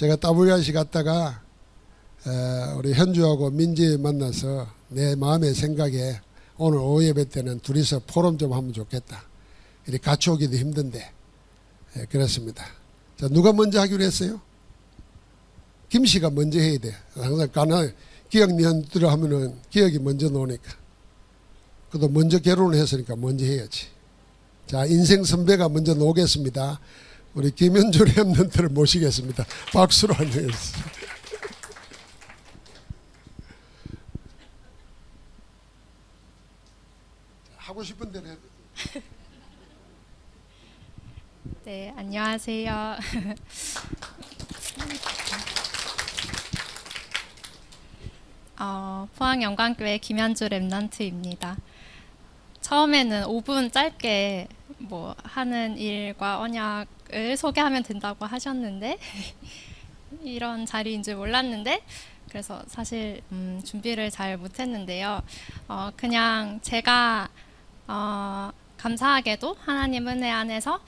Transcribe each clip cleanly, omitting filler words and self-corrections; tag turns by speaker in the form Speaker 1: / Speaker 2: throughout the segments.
Speaker 1: 제가 WRC 갔다가 우리 현주하고 민지 만나서 내 마음의 생각에 오늘 오후 예배 때는 둘이서 포럼 좀 하면 좋겠다. 이렇게 같이 오기도 힘든데 그렇습니다. 자, 누가 먼저 하기로 했어요? 김 씨가 먼저 해야 돼. 항상 기억 니한테로 하면은 기억이 먼저 나오니까. 그래도 먼저 결혼을 했으니까 먼저 해야지. 자, 인생 선배가 먼저 나오겠습니다. 우리 김현주 랩런트를 모시겠습니다. 박수로 환영했습니다. 하고 싶은 대로 해도 돼요.
Speaker 2: 네, 안녕하세요. 포항영광교회 김현주 랩런트입니다. 처음에는 5분 짧게 뭐 하는 일과 언약을 소개하면 된다고 하셨는데 이런 자리인 줄 몰랐는데 그래서 사실 준비를 잘 못했는데요. 그냥 제가 감사하게도 하나님 은혜 안에서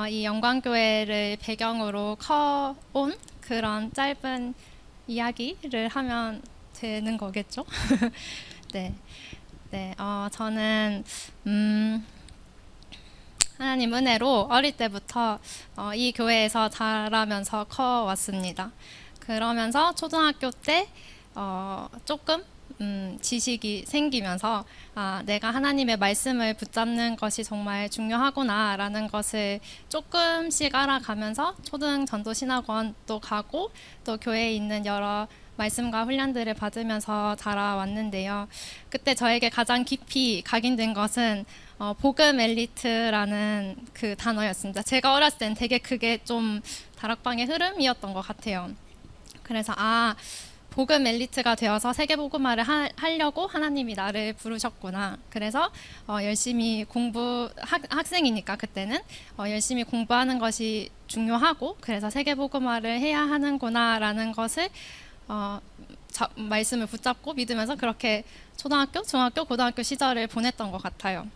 Speaker 2: 이 영광교회를 배경으로 커온 그런 짧은 이야기를 하면 되는 거겠죠? 네, 저는 하나님 은혜로 어릴 때부터 이 교회에서 자라면서 커왔습니다. 그러면서 초등학교 때 조금 지식이 생기면서 내가 하나님의 말씀을 붙잡는 것이 정말 중요하구나 라는 것을 조금씩 알아가면서 초등 전도 신학원도 가고 또 교회에 있는 여러 말씀과 훈련들을 받으면서 자라왔는데요. 그때 저에게 가장 깊이 각인된 것은 복음 엘리트라는 그 단어였습니다. 제가 어렸을 땐 되게 그게 좀 다락방의 흐름이었던 것 같아요. 그래서 복음 엘리트가 되어서 세계복음화를 하려고 하나님이 나를 부르셨구나. 그래서 열심히 학생이니까 그때는 열심히 공부하는 것이 중요하고 그래서 세계복음화를 해야 하는구나 라는 것을 말씀을 붙잡고 믿으면서 그렇게 초등학교, 중학교, 고등학교 시절을 보냈던 것 같아요.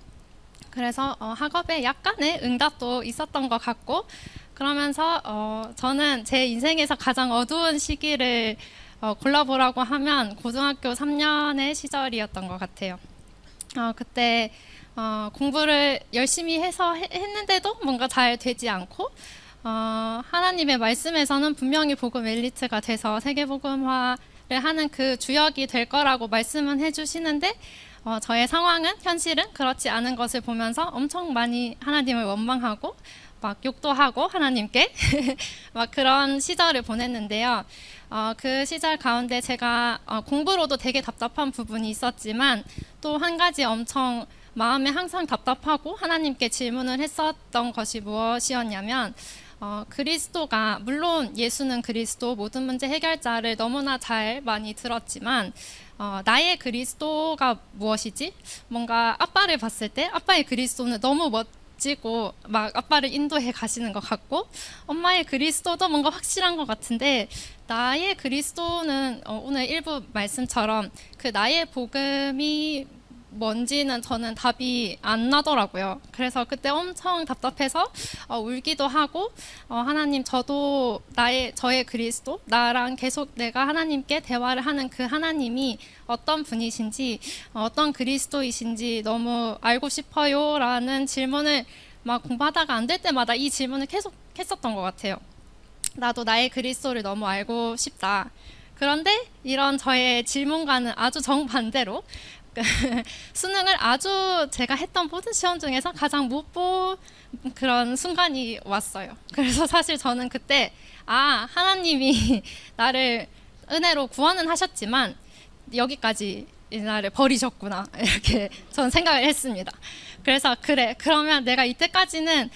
Speaker 2: 그래서 학업에 약간의 응답도 있었던 것 같고 그러면서 저는 제 인생에서 가장 어두운 시기를 골라보라고 하면 고등학교 3년의 시절이었던 것 같아요. 그때 공부를 열심히 해서 했는데도 뭔가 잘 되지 않고 하나님의 말씀에서는 분명히 복음 엘리트가 돼서 세계복음화를 하는 그 주역이 될 거라고 말씀은 해주시는데 저의 상황은 현실은 그렇지 않은 것을 보면서 엄청 많이 하나님을 원망하고 막 욕도 하고 하나님께 막 그런 시절을 보냈는데요. 그 시절 가운데 제가 공부로도 되게 답답한 부분이 있었지만 또 한 가지 엄청 마음에 항상 답답하고 하나님께 질문을 했었던 것이 무엇이었냐면 그리스도가 물론 예수는 그리스도 모든 문제 해결자를 너무나 잘 많이 들었지만 나의 그리스도가 무엇이지? 뭔가 아빠를 봤을 때 아빠의 그리스도는 너무 멋지고 막 아빠를 인도해 가시는 것 같고 엄마의 그리스도도 뭔가 확실한 것 같은데 나의 그리스도는 오늘 일부 말씀처럼 그 나의 복음이 뭔지는 저는 답이 안 나더라고요. 그래서 그때 엄청 답답해서 울기도 하고 하나님 저도 저의 그리스도 나랑 계속 내가 하나님께 대화를 하는 그 하나님이 어떤 분이신지 어떤 그리스도이신지 너무 알고 싶어요 라는 질문을 막 공부하다가 안 될 때마다 이 질문을 계속 했었던 것 같아요. 나도 나의 그리스도를 너무 알고 싶다. 그런데 이런 저의 질문과는 아주 정반대로 수능을 아주 제가 했던 모든 시험 중에서 가장 못 본 그런 순간이 왔어요. 그래서 사실 저는 그때 하나님이 나를 은혜로 구원은 하셨지만 여기까지 나를 버리셨구나 이렇게 저는 생각을 했습니다. 그래서 그러면 내가 이때까지는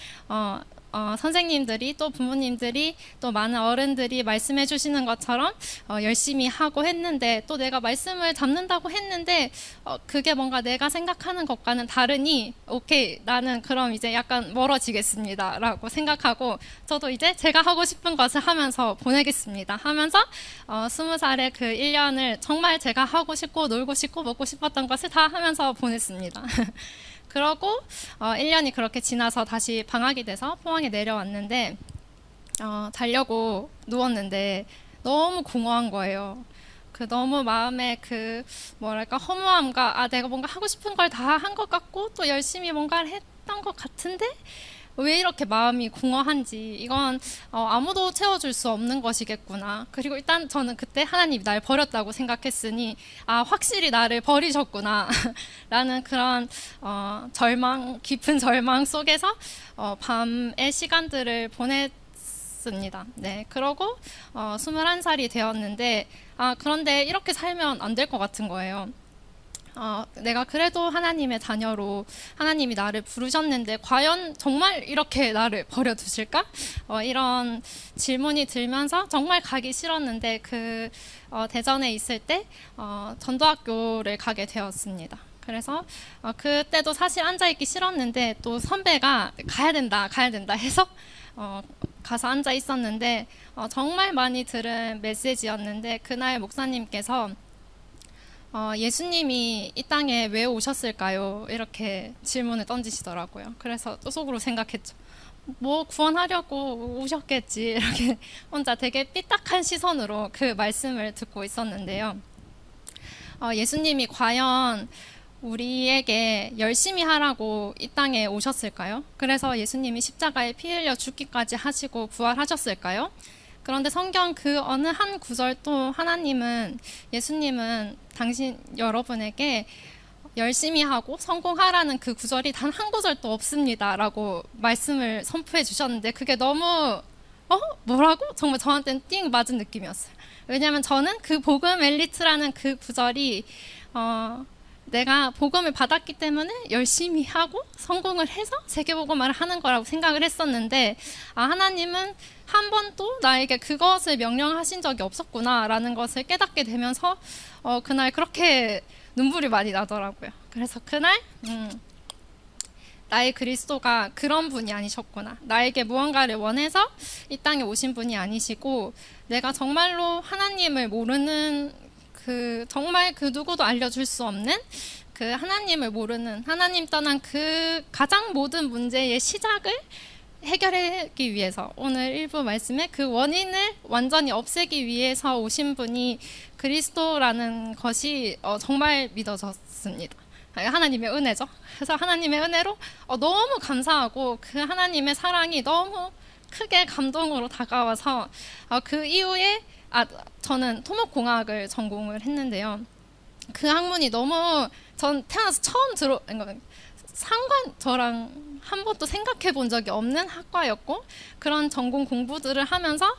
Speaker 2: 선생님들이 또 부모님들이 또 많은 어른들이 말씀해 주시는 것처럼 열심히 하고 했는데 또 내가 말씀을 잡는다고 했는데 그게 뭔가 내가 생각하는 것과는 다르니 오케이 나는 그럼 이제 약간 멀어지겠습니다 라고 생각하고 저도 이제 제가 하고 싶은 것을 하면서 보내겠습니다 하면서 20살의 그 1년을 정말 제가 하고 싶고 놀고 싶고 먹고 싶었던 것을 다 하면서 보냈습니다. 그러고 1년이 그렇게 지나서 다시 방학이 돼서 포항에 내려왔는데 자려고 누웠는데 너무 공허한 거예요. 그 너무 마음에 그 뭐랄까 허무함과 내가 뭔가 하고 싶은 걸 다 한 것 같고 또 열심히 뭔가를 했던 것 같은데 왜 이렇게 마음이 공허한지, 이건 아무도 채워줄 수 없는 것이겠구나. 그리고 일단 저는 그때 하나님이 날 버렸다고 생각했으니 확실히 나를 버리셨구나 라는 그런 깊은 절망 속에서 밤의 시간들을 보냈습니다. 네, 그러고 21살이 되었는데 그런데 이렇게 살면 안 될 것 같은 거예요. 내가 그래도 하나님의 자녀로 하나님이 나를 부르셨는데 과연 정말 이렇게 나를 버려두실까? 이런 질문이 들면서 정말 가기 싫었는데 대전에 있을 때 전도학교를 가게 되었습니다. 그래서 그때도 사실 앉아있기 싫었는데 또 선배가 가야 된다 해서 가서 앉아 있었는데 정말 많이 들은 메시지였는데 그날 목사님께서 예수님이 이 땅에 왜 오셨을까요? 이렇게 질문을 던지시더라고요. 그래서 또 속으로 생각했죠. 뭐 구원하려고 오셨겠지. 이렇게 혼자 되게 삐딱한 시선으로 그 말씀을 듣고 있었는데요. 예수님이 과연 우리에게 열심히 하라고 이 땅에 오셨을까요? 그래서 예수님이 십자가에 피 흘려 죽기까지 하시고 부활하셨을까요? 그런데 성경 그 어느 한 구절도 예수님은 여러분에게 열심히 하고 성공하라는 그 구절이 단 한 구절도 없습니다 라고 말씀을 선포해 주셨는데 그게 너무 뭐라고? 정말 저한테는 띵 맞은 느낌이었어요. 왜냐하면 저는 그 복음 엘리트라는 그 구절이 내가 복음을 받았기 때문에 열심히 하고 성공을 해서 세계복음화를 하는 거라고 생각을 했었는데 하나님은 한 번도 나에게 그것을 명령하신 적이 없었구나라는 것을 깨닫게 되면서 그날 그렇게 눈물이 많이 나더라고요. 그래서 그날 나의 그리스도가 그런 분이 아니셨구나. 나에게 무언가를 원해서 이 땅에 오신 분이 아니시고 내가 정말로 하나님을 모르는 정말 그 누구도 알려줄 수 없는 그 하나님을 모르는 하나님 떠난 그 가장 모든 문제의 시작을 해결하기 위해서 오늘 일부 말씀에 그 원인을 완전히 없애기 위해서 오신 분이 그리스도라는 것이 정말 믿어졌습니다. 하나님의 은혜죠. 그래서 하나님의 은혜로 너무 감사하고 그 하나님의 사랑이 너무 크게 감동으로 다가와서 그 이후에 저는 토목공학을 전공을 했는데요. 그 학문이 너무 전 태어나서 처음 저랑 한 번도 생각해 본 적이 없는 학과였고 그런 전공 공부들을 하면서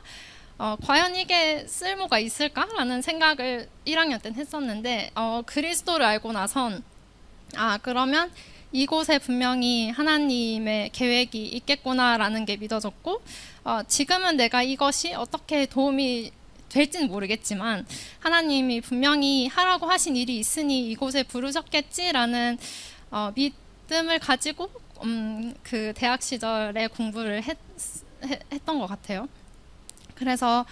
Speaker 2: 과연 이게 쓸모가 있을까라는 생각을 1학년 때는 했었는데 그리스도를 알고 나선 그러면 이곳에 분명히 하나님의 계획이 있겠구나라는 게 믿어졌고 지금은 내가 이것이 어떻게 도움이 될지는 모르겠지만 하나님이 분명히 하라고 하신 일이 있으니 이곳에 부르셨겠지라는 믿음을 가지고 그 대학 시절에 공부를 했던 것 같아요. 그래서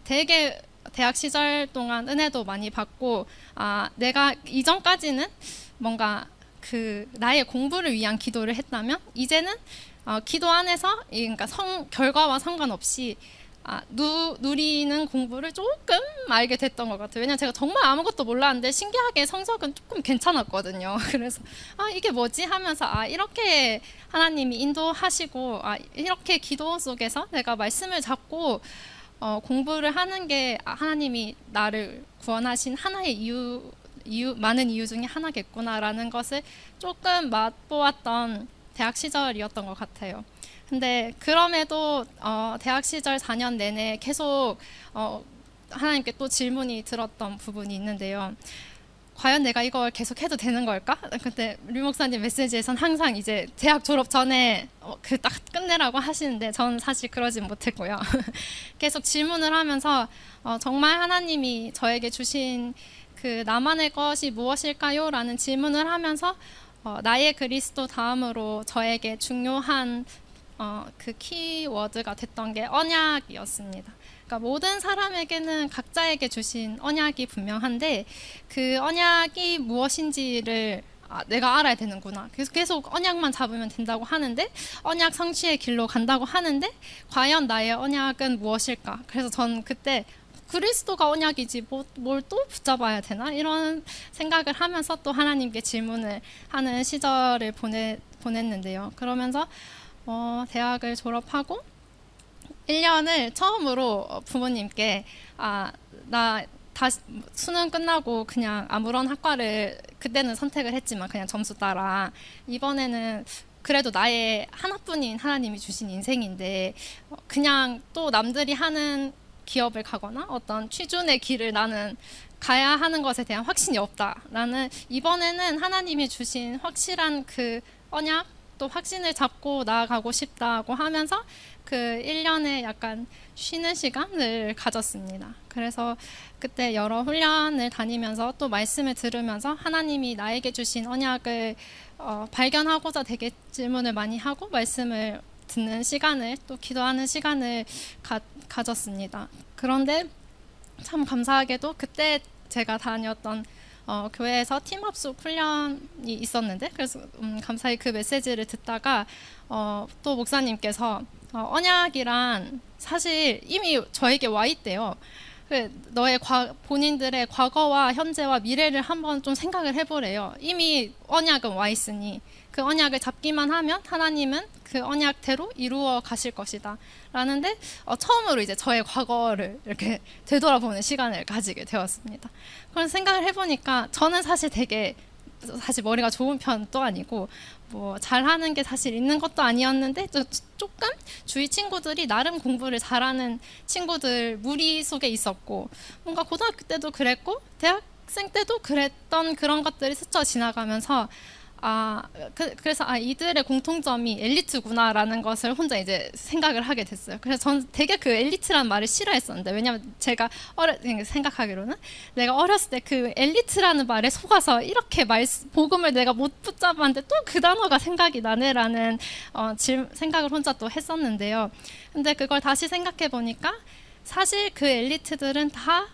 Speaker 2: 되게 대학 시절 동안 은혜도 많이 받고 내가 이전까지는 뭔가 나의 공부를 위한 기도를 했다면 이제는 기도 안에서 그러니까 결과와 상관없이 누리는 공부를 조금 알게 됐던 것 같아요. 왜냐면 제가 정말 아무것도 몰랐는데 신기하게 성적은 조금 괜찮았거든요. 그래서 이게 뭐지 하면서 이렇게 하나님이 인도하시고 이렇게 기도 속에서 내가 말씀을 잡고 공부를 하는 게 하나님이 나를 구원하신 하나의 많은 이유 중에 하나겠구나라는 것을 조금 맛보았던 대학 시절이었던 것 같아요. 근데 그럼에도 대학 시절 4년 내내 계속 하나님께 또 질문이 들었던 부분이 있는데요. 과연 내가 이걸 계속 해도 되는 걸까? 근데 류 목사님 메시지에선 항상 이제 대학 졸업 전에 딱 끝내라고 하시는데 저는 사실 그러진 못했고요. 계속 질문을 하면서 정말 하나님이 저에게 주신 그 나만의 것이 무엇일까요? 라는 질문을 하면서 나의 그리스도 다음으로 저에게 중요한 그 키워드가 됐던 게 언약이었습니다. 그러니까 모든 사람에게는 각자에게 주신 언약이 분명한데 그 언약이 무엇인지를 내가 알아야 되는구나. 계속 언약만 잡으면 된다고 하는데 언약 성취의 길로 간다고 하는데 과연 나의 언약은 무엇일까? 그래서 전 그때 그리스도가 언약이지 뭘 또 붙잡아야 되나? 이런 생각을 하면서 또 하나님께 질문을 하는 시절을 보냈는데요. 그러면서 대학을 졸업하고 1년을 처음으로 부모님께 나 다시 수능 끝나고 그냥 아무런 학과를 그때는 선택을 했지만 그냥 점수 따라 이번에는 그래도 나의 하나뿐인 하나님이 주신 인생인데 그냥 또 남들이 하는 기업을 가거나 어떤 취준의 길을 나는 가야 하는 것에 대한 확신이 없다. 나는 이번에는 하나님이 주신 확실한 그 언약 또 확신을 잡고 나아가고 싶다고 하면서 그 1년에 약간 쉬는 시간을 가졌습니다. 그래서 그때 여러 훈련을 다니면서 또 말씀을 들으면서 하나님이 나에게 주신 언약을 발견하고자 되게 질문을 많이 하고 말씀을 듣는 시간을 또 기도하는 시간을 가졌습니다. 그런데 참 감사하게도 그때 제가 다녔던 교회에서 팀합숙 훈련이 있었는데 그래서 감사히 그 메시지를 듣다가 또 목사님께서 언약이란 사실 이미 저에게 와 있대요. 너의 본인들의 과거와 현재와 미래를 한번 좀 생각을 해보래요. 이미 언약은 와 있으니 그 언약을 잡기만 하면 하나님은 그 언약대로 이루어 가실 것이다. 라는데 처음으로 이제 저의 과거를 이렇게 되돌아보는 시간을 가지게 되었습니다. 그런 생각을 해보니까 저는 사실 사실 머리가 좋은 편도 아니고 뭐 잘하는 게 사실 있는 것도 아니었는데 조금 주위 친구들이 나름 공부를 잘하는 친구들 무리 속에 있었고 뭔가 고등학교 때도 그랬고 대학생 때도 그랬던 그런 것들이 스쳐 지나가면서 그래서 이들의 공통점이 엘리트구나라는 것을 혼자 이제 생각을 하게 됐어요. 그래서 전 되게 그 엘리트라는 말을 싫어했었는데 왜냐면 제가 생각하기로는 내가 어렸을 때 그 엘리트라는 말에 속아서 이렇게 복음을 내가 못 붙잡았는데 또 그 단어가 생각이 나네라는 생각을 혼자 또 했었는데요. 근데 그걸 다시 생각해 보니까 사실 그 엘리트들은 다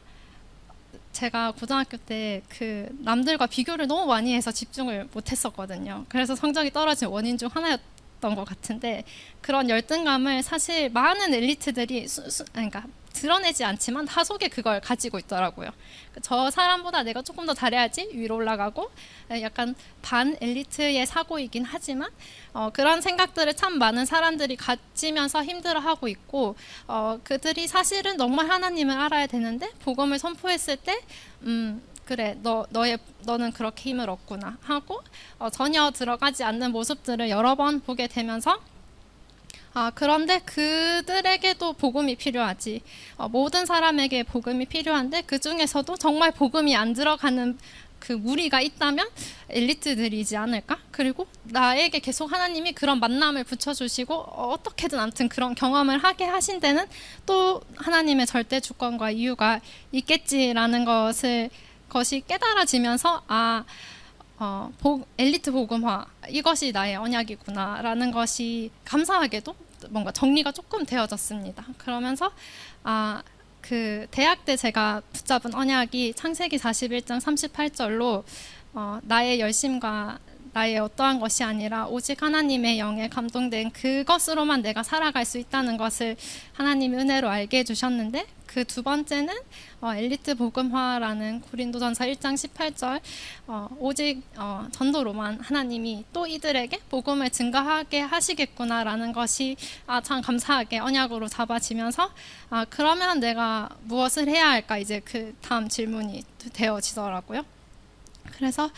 Speaker 2: 제가 고등학교 때 그 남들과 비교를 너무 많이 해서 집중을 못했었거든요. 그래서 성적이 떨어진 원인 중 하나였던 것 같은데 그런 열등감을 사실 많은 엘리트들이 그러니까 드러내지 않지만 다속에 그걸 가지고 있더라고요. 저 사람보다 내가 조금 더 잘해야지 위로 올라가고 약간 반 엘리트의 사고이긴 하지만 그런 생각들을 참 많은 사람들이 가지면서 힘들어하고 있고 그들이 사실은 정말 하나님을 알아야 되는데 복음을 선포했을 때 그래 너는 그렇게 힘을 얻구나 하고 전혀 들어가지 않는 모습들을 여러 번 보게 되면서 그런데 그들에게도 복음이 필요하지. 모든 사람에게 복음이 필요한데 그 중에서도 정말 복음이 안 들어가는 그 무리가 있다면 엘리트들이지 않을까? 그리고 나에게 계속 하나님이 그런 만남을 붙여주시고 어떻게든 아무튼 그런 경험을 하게 하신 데는 또 하나님의 절대 주권과 이유가 있겠지라는 것이 깨달아지면서 엘리트 복음화 이것이 나의 언약이구나라는 것이 감사하게도 뭔가 정리가 조금 되어졌습니다. 그러면서 그 대학 때 제가 붙잡은 언약이 창세기 41장 38절로 나의 열심과 나의 어떠한 것이 아니라 오직 하나님의 영에 감동된 그것으로만 내가 살아갈 수 있다는 것을 하나님의 은혜로 알게 해주셨는데 그 두 번째는 엘리트 복음화라는 고린도전서 1장 18절 오직 전도로만 하나님이 또 이들에게 복음을 증거하게 하시겠구나라는 것이 참 감사하게 언약으로 잡아지면서 그러면 내가 무엇을 해야 할까 이제 그 다음 질문이 되어지더라고요. 그래서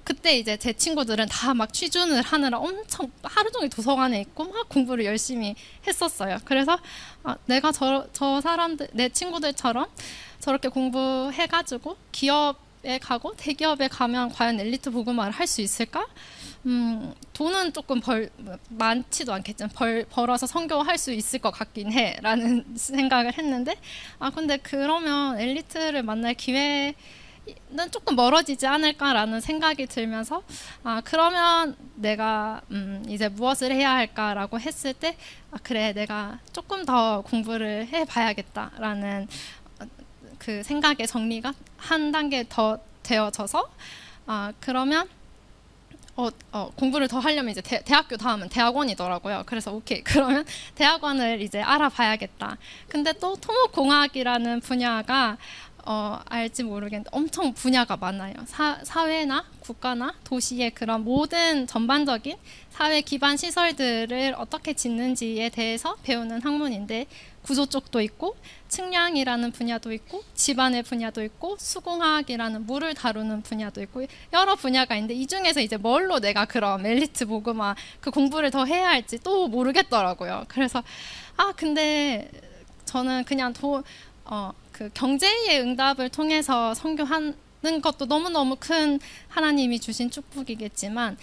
Speaker 2: 그때 이제 제 친구들은 다 막 취준을 하느라 엄청 하루 종일 도서관에 있고 막 공부를 열심히 했었어요. 그래서 내가 저 사람들 내 친구들처럼 저렇게 공부해가지고 기업에 가고 대기업에 가면 과연 엘리트 복음화를 할 수 있을까? 돈은 조금 많지도 않겠지만 벌어서 선교할 수 있을 것 같긴 해라는 생각을 했는데 근데 그러면 엘리트를 만날 기회는 조금 멀어지지 않을까라는 생각이 들면서 그러면 내가 이제 무엇을 해야 할까라고 했을 때 그래 내가 조금 더 공부를 해봐야겠다라는 그 생각의 정리가 한 단계 더 되어져서 그러면 공부를 더 하려면 이제 대학교 다음은 대학원이더라고요. 그래서 오케이 그러면 대학원을 이제 알아봐야겠다. 근데 또 토목공학이라는 분야가 알지 모르겠는데 엄청 분야가 많아요. 사회나 국가나 도시의 그런 모든 전반적인 사회 기반 시설들을 어떻게 짓는지에 대해서 배우는 학문인데 구조 쪽도 있고 측량이라는 분야도 있고 집안의 분야도 있고 수공학이라는 물을 다루는 분야도 있고 여러 분야가 있는데 이 중에서 이제 뭘로 내가 그런 멜리트 보그마 그 공부를 더 해야 할지 또 모르겠더라고요. 그래서 근데 저는 그냥 그 경제의 응답을 통해서 선교하는 것도 너무너무 큰 하나님이 주신 축복이겠지만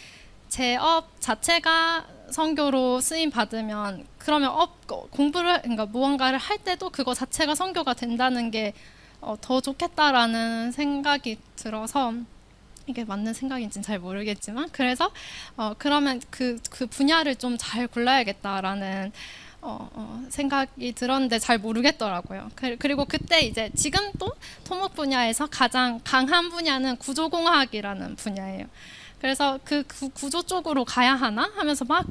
Speaker 2: 제 업 자체가 선교로 쓰임 받으면 그러면 그러니까 무언가를 할 때도 그거 자체가 선교가 된다는 게 더 좋겠다라는 생각이 들어서 이게 맞는 생각인지는 잘 모르겠지만 그래서 그러면 그 분야를 좀 잘 골라야겠다라는 생각이 들었는데 잘 모르겠더라고요. 그리고 그때 이제 지금 또 토목 분야에서 가장 강한 분야는 구조공학이라는 분야예요. 그래서 그 구조 쪽으로 가야 하나 하면서 막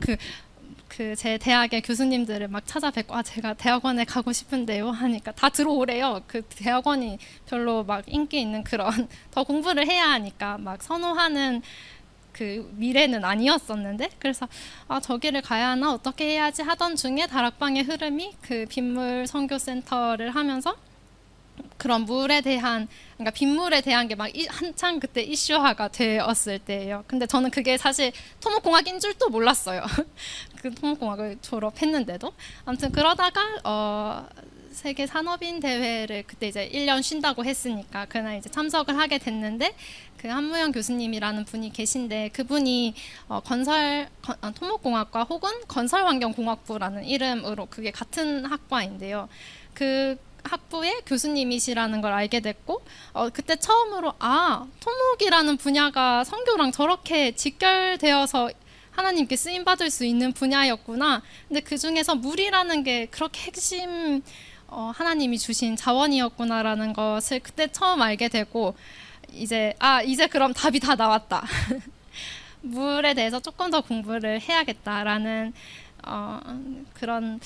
Speaker 2: 제 대학의 교수님들을 막 찾아뵙고 제가 대학원에 가고 싶은데요 하니까 다 들어오래요. 그 대학원이 별로 막 인기 있는 그런 더 공부를 해야 하니까 막 선호하는 그 미래는 아니었었는데 그래서 저기를 가야 하나 어떻게 해야지 하던 중에 다락방의 흐름이 그 빗물 선교센터를 하면서 그런 물에 대한 그러니까 빗물에 대한 게 막 한창 그때 이슈화가 되었을 때예요. 근데 저는 그게 사실 토목공학인 줄도 몰랐어요. 그 토목공학을 졸업했는데도 아무튼 그러다가 세계 산업인 대회를 그때 이제 1년 쉰다고 했으니까 그날 이제 참석을 하게 됐는데 그 한무영 교수님이라는 분이 계신데 그분이 토목공학과 혹은 건설환경공학부라는 이름으로 그게 같은 학과인데요. 그 학부의 교수님이시라는 걸 알게 됐고 그때 처음으로 토목이라는 분야가 선교랑 저렇게 직결되어서 하나님께 쓰임 받을 수 있는 분야였구나. 근데 그 중에서 물이라는 게 그렇게 핵심 하나님이 주신 자원이었구나라는 것을 그때 처음 알게 되고 이제 그럼 답이 다 나왔다. 물에 대해서 조금 더 공부를 해야겠다라는 그런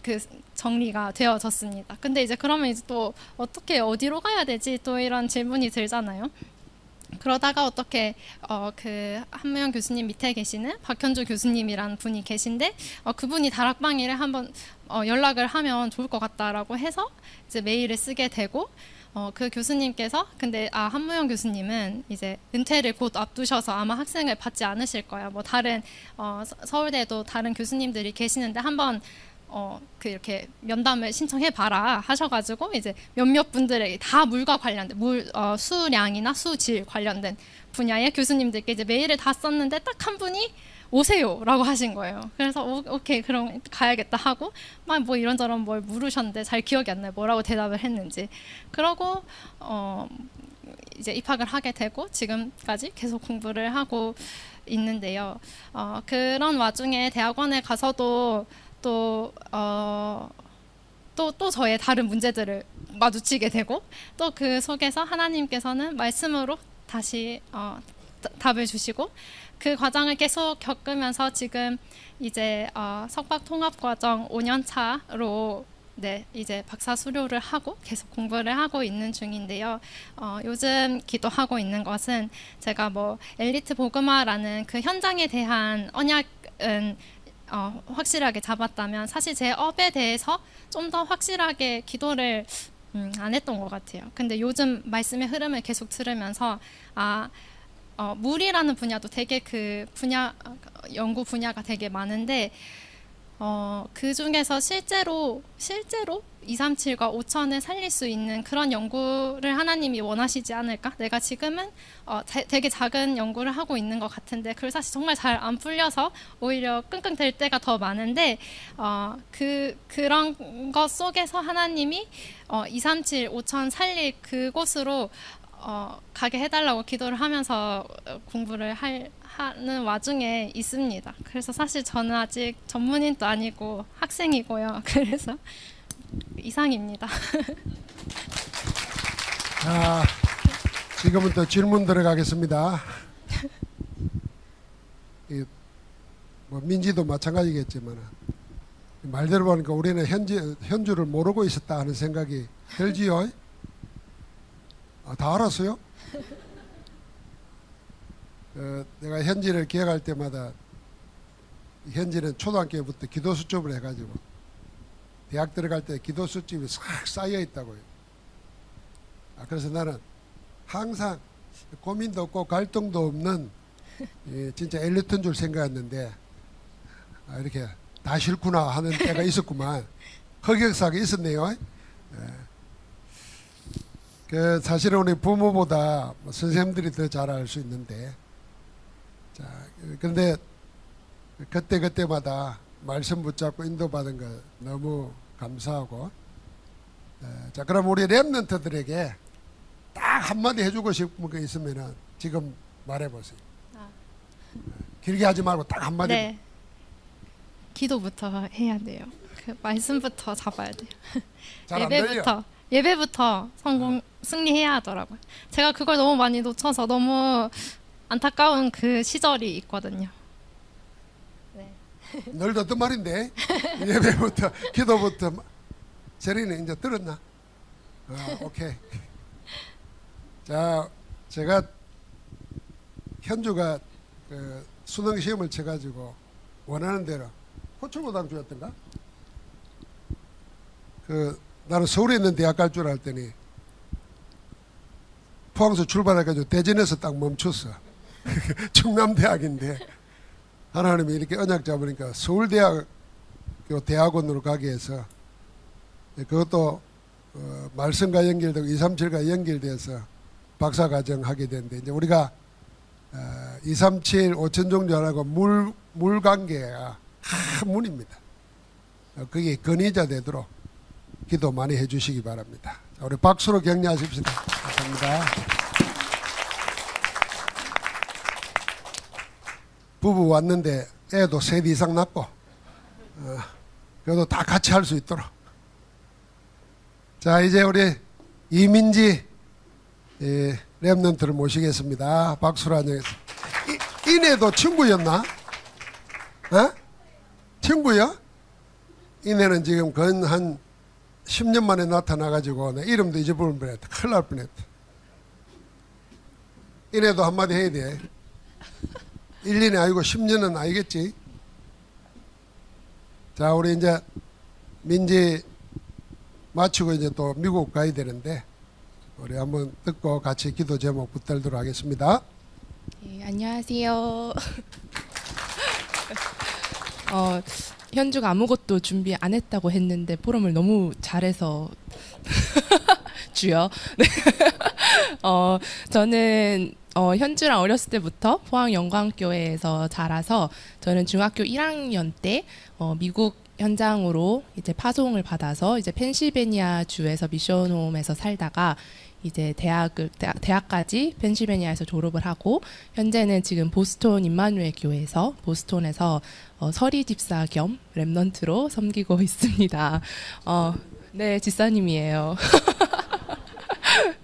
Speaker 2: 그 정리가 되어졌습니다. 근데 이제 그러면 이제 또 어디로 가야 되지? 또 이런 질문이 들잖아요. 그러다가 어떻게 그 한무영 교수님 밑에 계시는 박현주 교수님이라는 분이 계신데 그분이 다락방이를 한번 연락을 하면 좋을 것 같다라고 해서 이제 메일을 쓰게 되고 그 교수님께서 근데 한무영 교수님은 이제 은퇴를 곧 앞두셔서 아마 학생을 받지 않으실 거야. 뭐 다른 서울대에도 다른 교수님들이 계시는데 한번 이렇게 면담을 신청해 봐라 하셔가지고 이제 몇몇 분들에게 다 물과 관련된 수량이나 수질 관련된 분야의 교수님들께 이제 메일을 다 썼는데 딱 한 분이 오세요라고 하신 거예요. 그래서 오케이 그럼 가야겠다 하고 막 뭐 이런저런 뭘 물으셨는데 잘 기억이 안 나요. 뭐라고 대답을 했는지. 그러고 이제 입학을 하게 되고 지금까지 계속 공부를 하고 있는데요. 그런 와중에 대학원에 가서도 또 저의 다른 문제들을 마주치게 되고 또 그 속에서 하나님께서는 말씀으로 다시 답을 주시고 그 과정을 계속 겪으면서 지금 이제 석박 통합 과정 5년 차로 이제 박사 수료를 하고 계속 공부를 하고 있는 중인데요. 요즘 기도하고 있는 것은 제가 뭐 엘리트 보그마라는 그 현장에 대한 언약은 확실하게 잡았다면 사실 제 업에 대해서 좀 더 확실하게 기도를 안 했던 것 같아요. 근데 요즘 말씀의 흐름을 계속 들으면서 물이라는 분야도 되게 그 분야 연구 분야가 되게 많은데 그 중에서 실제로 237과 5천을 살릴 수 있는 그런 연구를 하나님이 원하시지 않을까? 내가 지금은 되게 작은 연구를 하고 있는 것 같은데 그걸 사실 정말 잘 안 풀려서 오히려 끙끙댈 때가 더 많은데 그런 것 속에서 하나님이 237, 5천 살릴 그곳으로 가게 해달라고 기도를 하면서 공부를 하는 와중에 있습니다. 그래서 사실 저는 아직 전문인도 아니고 학생이고요. 그래서 이상입니다.
Speaker 1: 지금은 또 질문 들어가겠습니다. 뭐 민지도 마찬가지겠지만 말대로 보니까 우리는 현주를 모르고 있었다 하는 생각이 들지요. 다 알았어요? 내가 현지를 기억할 때마다 현지는 초등학교부터 기도 수첩을 해가지고 대학 들어갈 때 기도 수첩이 싹 쌓여 있다고요. 그래서 나는 항상 고민도 없고 갈등도 없는 진짜 엘리트인 줄 생각했는데 이렇게 다 싫구나 하는 때가 있었구만. 흑역사가 있었네요. 사실은 우리 부모보다 선생님들이 더 잘 알 수 있는데, 자, 그런데 그때마다 말씀 붙잡고 인도받은 거 너무 감사하고, 자, 그럼 우리 랩런트들에게 딱 한마디 해주고 싶은 거 있으면은 지금 말해보세요. 길게 하지 말고 딱 한마디.
Speaker 2: 네. 기도부터 해야 돼요. 그 말씀부터 잡아야 돼요.
Speaker 1: 잘 안 들려.
Speaker 2: 예배부터 승리해야 하더라고요. 제가 그걸 너무 많이 놓쳐서 너무 안타까운 그 시절이 있거든요. 네.
Speaker 1: 널도 어떤 말인데? 예배부터 기도부터. 세리는 이제 들었나? 오케이. 자, 제가 현주가 그 수능 시험을 쳐가지고 원하는 대로 호출고등학교였던가? 나는 서울에 있는 대학 갈 줄 알았더니 포항에서 출발해가지고 대전에서 딱 멈췄어. 충남대학인데 하나님이 이렇게 언약 잡으니까 서울대학교 대학원으로 가게 해서 그것도 말씀과 연결되고 237과 연결돼서 박사과정 하게 되는데 이제 우리가 237 5천종전하고 물 관계가 큰 문입니다. 그게 근위자 되도록 기도 많이 해주시기 바랍니다. 자, 우리 박수로 격려하십시다. 감사합니다. 부부 왔는데 애도 셋 이상 낳고 그래도 다 같이 할 수 있도록. 자, 이제 우리 이민지 랩런트를 모시겠습니다. 박수로 안녕하세요. 이내도 친구였나? 친구야? 이내는 지금 건 한 10년 만에 나타나가지고 내 이름도 잊어버릴 뻔했다. 큰일 날 뻔했다. 이내도 한마디 해야 돼. 1년이 아니고 10년은 아니겠지. 자, 우리 이제 민지 마치고 이제 또 미국 가야 되는데 우리 한번 듣고 같이 기도 제목 붙들도록 하겠습니다.
Speaker 3: 네, 안녕하세요. 현주가 아무것도 준비 안 했다고 했는데 포럼을 너무 잘해서 주요. 네. 저는 현주랑 어렸을 때부터 포항 영광교회에서 자라서 저는 중학교 1학년 때 미국 현장으로 이제 파송을 받아서 이제 펜실베니아 주에서 미션홈에서 살다가 이제 대학까지 펜실베니아에서 졸업을 하고 현재는 지금 보스톤 임마누엘 교회에서 보스톤에서 서리 집사 겸 랩넌트로 섬기고 있습니다. 네, 집사님이에요.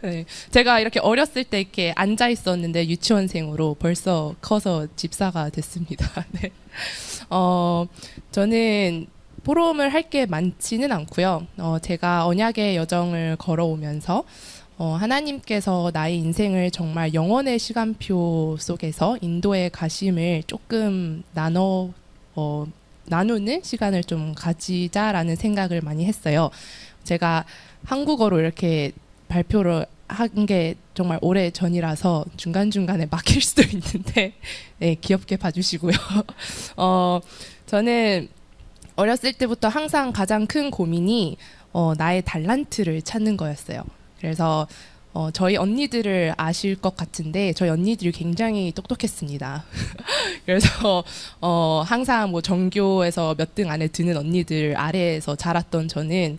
Speaker 3: 네, 제가 이렇게 어렸을 때 이렇게 앉아 있었는데 유치원생으로 벌써 커서 집사가 됐습니다. 네. 저는 포럼을 할 게 많지는 않고요. 제가 언약의 여정을 걸어오면서 하나님께서 나의 인생을 정말 영원의 시간표 속에서 인도의 가심을 조금 나누는 시간을 좀 가지자라는 생각을 많이 했어요. 제가 한국어로 이렇게 발표를 한 게 정말 오래 전이라서 중간중간에 막힐 수도 있는데 네, 귀엽게 봐주시고요. 저는 어렸을 때부터 항상 가장 큰 고민이 나의 달란트를 찾는 거였어요. 그래서 저희 언니들을 아실 것 같은데 저희 언니들이 굉장히 똑똑했습니다. 그래서 항상 뭐 전교에서 몇 등 안에 드는 언니들 아래에서 자랐던 저는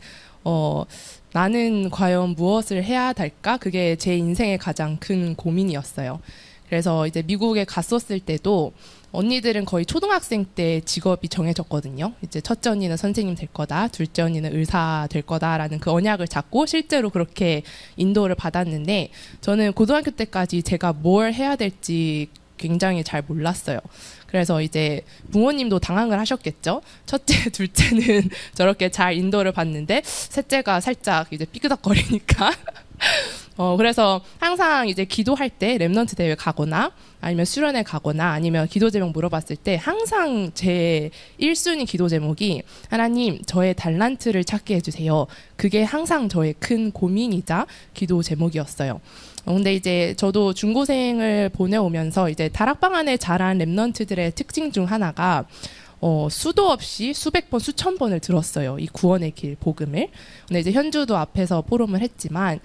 Speaker 3: 나는 과연 무엇을 해야 할까? 그게 제 인생의 가장 큰 고민이었어요. 그래서 이제 미국에 갔었을 때도 언니들은 거의 초등학생 때 직업이 정해졌거든요. 이제 첫째 언니는 선생님 될 거다, 둘째 언니는 의사 될 거다라는 그 언약을 잡고 실제로 그렇게 인도를 받았는데 저는 고등학교 때까지 제가 뭘 해야 될지 굉장히 잘 몰랐어요. 그래서 이제 부모님도 당황을 하셨겠죠. 첫째, 둘째는 저렇게 잘 인도를 받는데 셋째가 살짝 이제 삐그덕거리니까. 그래서 항상 이제 기도할 때 렘넌트 대회 가거나 아니면 수련회 가거나 아니면 기도 제목 물어봤을 때 항상 제 1순위 기도 제목이 하나님 저의 달란트를 찾게 해주세요. 그게 항상 저의 큰 고민이자 기도 제목이었어요. 근데 이제 저도 중고생을 보내오면서 이제 다락방 안에 자란 렘넌트들의 특징 중 하나가 수도 없이 수백 번, 수천 번을 들었어요. 이 구원의 길 복음을. 근데 이제 현주도 앞에서 포럼을 했지만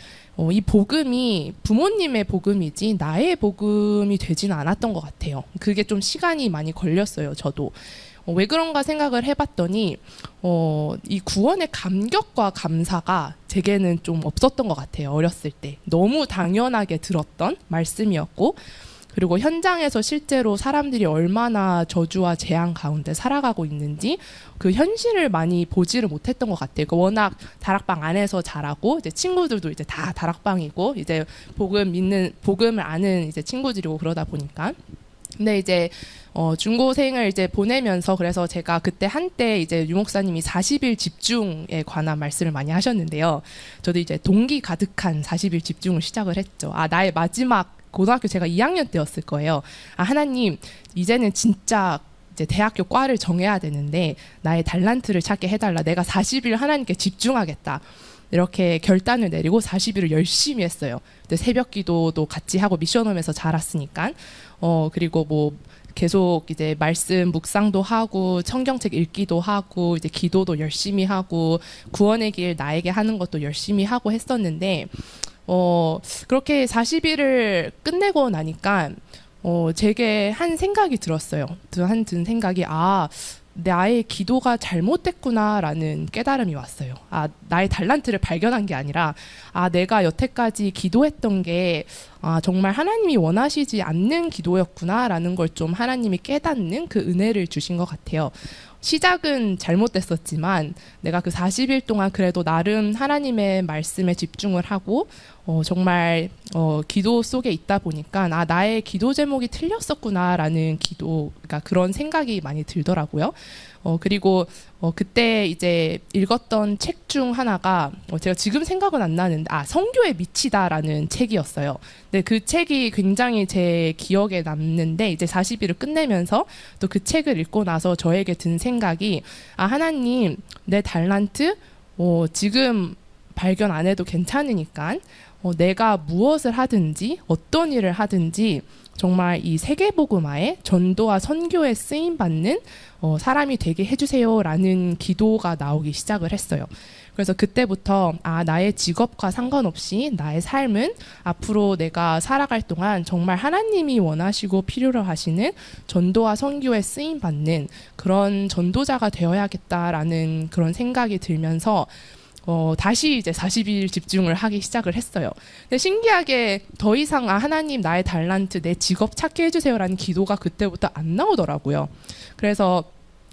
Speaker 3: 이 복음이 부모님의 복음이지 나의 복음이 되지는 않았던 것 같아요. 그게 좀 시간이 많이 걸렸어요. 저도. 왜 그런가 생각을 해봤더니 이 구원의 감격과 감사가 제게는 좀 없었던 것 같아요. 어렸을 때. 너무 당연하게 들었던 말씀이었고 그리고 현장에서 실제로 사람들이 얼마나 저주와 재앙 가운데 살아가고 있는지 그 현실을 많이 보지를 못했던 것 같아요. 워낙 다락방 안에서 자라고 이제 친구들도 이제 다 다락방이고 이제 복음을 아는 이제 친구들이고 그러다 보니까. 근데 이제 중고생을 이제 보내면서 그래서 제가 그때 한때 이제 유목사님이 40일 집중에 관한 말씀을 많이 하셨는데요. 저도 이제 동기 가득한 40일 집중을 시작을 했죠. 나의 마지막 고등학교 제가 2학년 때였을 거예요. 하나님 이제는 진짜 이제 대학교 과를 정해야 되는데 나의 달란트를 찾게 해달라. 내가 40일 하나님께 집중하겠다. 이렇게 결단을 내리고 40일을 열심히 했어요. 근데 새벽 기도도 같이 하고 미션홈에서 자랐으니까. 그리고 뭐 계속 이제 말씀 묵상도 하고 성경책 읽기도 하고 이제 기도도 열심히 하고 구원의 길 나에게 하는 것도 열심히 하고 했었는데 그렇게 40일을 끝내고 나니까 제게 한 생각이 들었어요. 든 생각이 나의 기도가 잘못됐구나라는 깨달음이 왔어요. 나의 달란트를 발견한 게 아니라 내가 여태까지 기도했던 게 정말 하나님이 원하시지 않는 기도였구나라는 걸 좀 하나님이 깨닫는 그 은혜를 주신 것 같아요. 시작은 잘못됐었지만 내가 그 40일 동안 그래도 나름 하나님의 말씀에 집중을 하고 정말 기도 속에 있다 보니까 나의 기도 제목이 틀렸었구나라는 그러니까 그런 생각이 많이 들더라고요. 그리고 그때 이제 읽었던 책 중 하나가 제가 지금 생각은 안 나는데 성교에 미치다라는 책이었어요. 근데 그 책이 굉장히 제 기억에 남는데 이제 40일을 끝내면서 또 그 책을 읽고 나서 저에게 든 생각이 하나님 내 달란트 지금 발견 안 해도 괜찮으니까 내가 무엇을 하든지 어떤 일을 하든지 정말 이 세계복음화에 전도와 선교에 쓰임받는 사람이 되게 해주세요라는 기도가 나오기 시작을 했어요. 그래서 그때부터 나의 직업과 상관없이 나의 삶은 앞으로 내가 살아갈 동안 정말 하나님이 원하시고 필요로 하시는 전도와 선교에 쓰임받는 그런 전도자가 되어야겠다라는 그런 생각이 들면서 다시 이제 40일 집중을 하기 시작을 했어요. 근데 신기하게 더 이상 하나님 나의 달란트 내 직업 찾게 해주세요라는 기도가 그때부터 안 나오더라고요. 그래서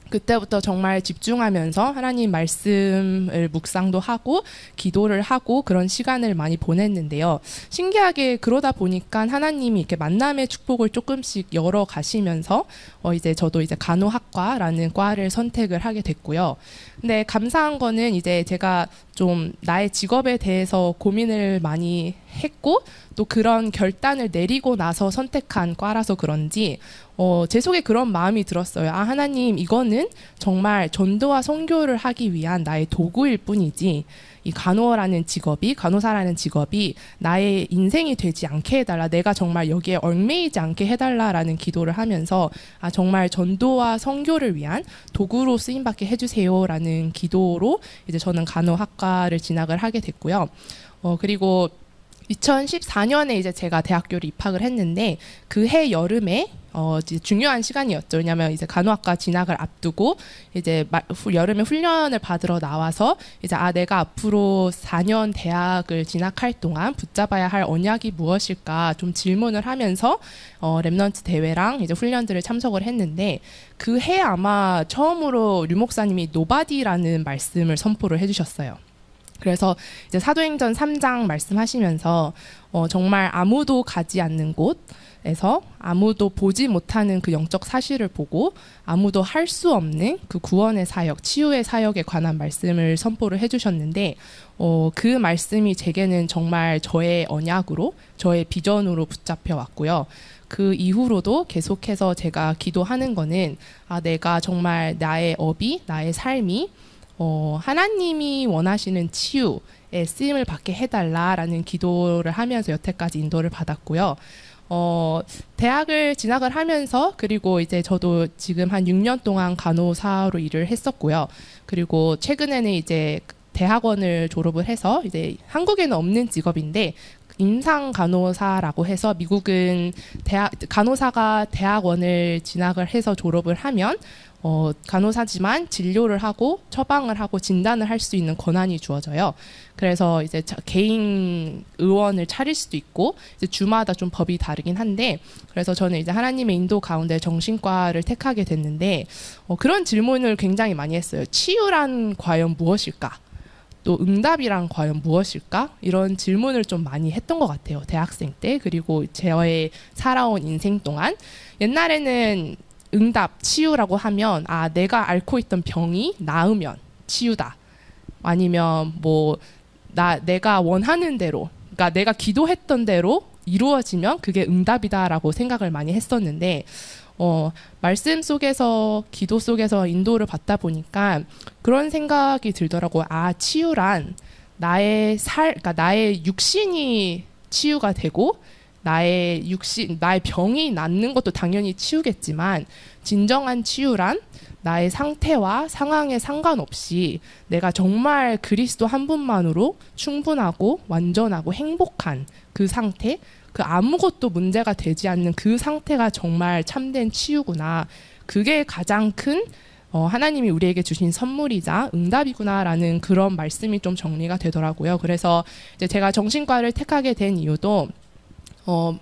Speaker 3: 그때부터 정말 집중하면서 하나님 말씀을 묵상도 하고 기도를 하고 그런 시간을 많이 보냈는데요. 신기하게 그러다 보니까 하나님이 이렇게 만남의 축복을 조금씩 열어 가시면서 이제 저도 이제 간호학과라는 과를 선택을 하게 됐고요. 근데 감사한 거는 이제 제가 좀 나의 직업에 대해서 고민을 많이 했고 또 그런 결단을 내리고 나서 선택한 과라서 그런지 제 속에 그런 마음이 들었어요. 하나님 이거는 정말 전도와 선교를 하기 위한 나의 도구일 뿐이지 이 간호사라는 직업이 나의 인생이 되지 않게 해달라. 내가 정말 여기에 얽매이지 않게 해달라라는 기도를 하면서 정말 전도와 선교를 위한 도구로 쓰임받게 해주세요라는 기도로 이제 저는 간호학과를 진학을 하게 됐고요. 그리고 2014년에 이제 제가 대학교를 입학을 했는데 그 해 여름에 이제 중요한 시간이었죠. 왜냐하면 이제 간호학과 진학을 앞두고 이제 여름에 훈련을 받으러 나와서 이제 내가 앞으로 4년 대학을 진학할 동안 붙잡아야 할 언약이 무엇일까 좀 질문을 하면서 렘넌트 대회랑 이제 훈련들을 참석을 했는데 그 해 아마 처음으로 류 목사님이 노바디라는 말씀을 선포를 해주셨어요. 그래서 이제 사도행전 3장 말씀하시면서 정말 아무도 가지 않는 곳에서 아무도 보지 못하는 그 영적 사실을 보고 아무도 할 수 없는 그 구원의 사역, 치유의 사역에 관한 말씀을 선포를 해주셨는데 그 말씀이 제게는 정말 저의 언약으로, 저의 비전으로 붙잡혀 왔고요. 그 이후로도 계속해서 제가 기도하는 거는 내가 정말 나의 업이, 나의 삶이 하나님이 원하시는 치유에 쓰임을 받게 해달라라는 기도를 하면서 여태까지 인도를 받았고요. 대학을 진학을 하면서 그리고 이제 저도 지금 한 6년 동안 간호사로 일을 했었고요. 그리고 최근에는 이제 대학원을 졸업을 해서 이제 한국에는 없는 직업인데 임상 간호사라고 해서 미국은 간호사가 대학원을 진학을 해서 졸업을 하면 간호사지만 진료를 하고 처방을 하고 진단을 할 수 있는 권한이 주어져요. 그래서 이제 개인 의원을 차릴 수도 있고 이제 주마다 좀 법이 다르긴 한데 그래서 저는 이제 하나님의 인도 가운데 정신과를 택하게 됐는데 그런 질문을 굉장히 많이 했어요. 치유란 과연 무엇일까? 또 응답이란 과연 무엇일까? 이런 질문을 좀 많이 했던 것 같아요. 대학생 때 그리고 저의 살아온 인생 동안 옛날에는 응답, 치유라고 하면 내가 앓고 있던 병이 나으면 치유다. 아니면 내가 원하는 대로, 그러니까 내가 기도했던 대로 이루어지면 그게 응답이다라고 생각을 많이 했었는데 말씀 속에서 기도 속에서 인도를 받다 보니까 그런 생각이 들더라고요. 치유란 그러니까 나의 육신이 치유가 되고 나의 병이 낫는 것도 당연히 치유겠지만 진정한 치유란 나의 상태와 상황에 상관없이 내가 정말 그리스도 한 분만으로 충분하고 완전하고 행복한 그 상태, 그 아무것도 문제가 되지 않는 그 상태가 정말 참된 치유구나. 그게 가장 큰 하나님이 우리에게 주신 선물이자 응답이구나라는 그런 말씀이 좀 정리가 되더라고요. 그래서 이제 제가 정신과를 택하게 된 이유도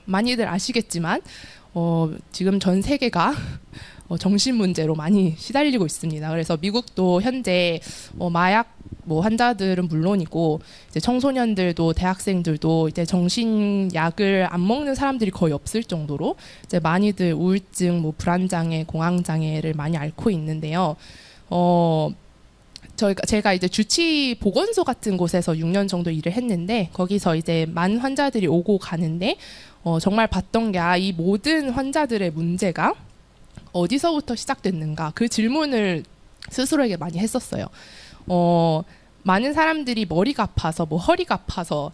Speaker 3: 많이들 아시겠지만 지금 전 세계가 정신 문제로 많이 시달리고 있습니다. 그래서 미국도 현재 마약 환자들은 물론이고 이제 청소년들도 대학생들도 이제 정신약을 안 먹는 사람들이 거의 없을 정도로 이제 많이들 우울증, 불안장애, 공황장애를 많이 앓고 있는데요. 제가 이제 주치 보건소 같은 곳에서 6년 정도 일을 했는데 거기서 이제 많은 환자들이 오고 가는데 정말 봤던 게 이 모든 환자들의 문제가 어디서부터 시작됐는가 그 질문을 스스로에게 많이 했었어요. 많은 사람들이 머리가 아파서 허리가 아파서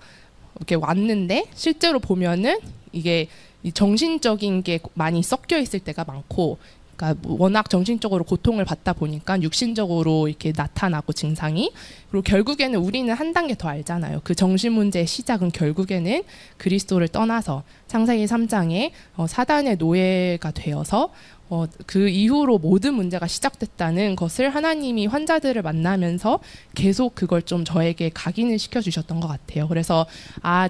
Speaker 3: 이렇게 왔는데 실제로 보면은 이게 정신적인 게 많이 섞여 있을 때가 많고 그러니까 워낙 정신적으로 고통을 받다 보니까 육신적으로 이렇게 나타나고 증상이 그리고 결국에는 우리는 한 단계 더 알잖아요. 그 정신 문제의 시작은 결국에는 그리스도를 떠나서 창세기 3장에 사단의 노예가 되어서 그 이후로 모든 문제가 시작됐다는 것을 하나님이 환자들을 만나면서 계속 그걸 좀 저에게 각인을 시켜주셨던 것 같아요. 그래서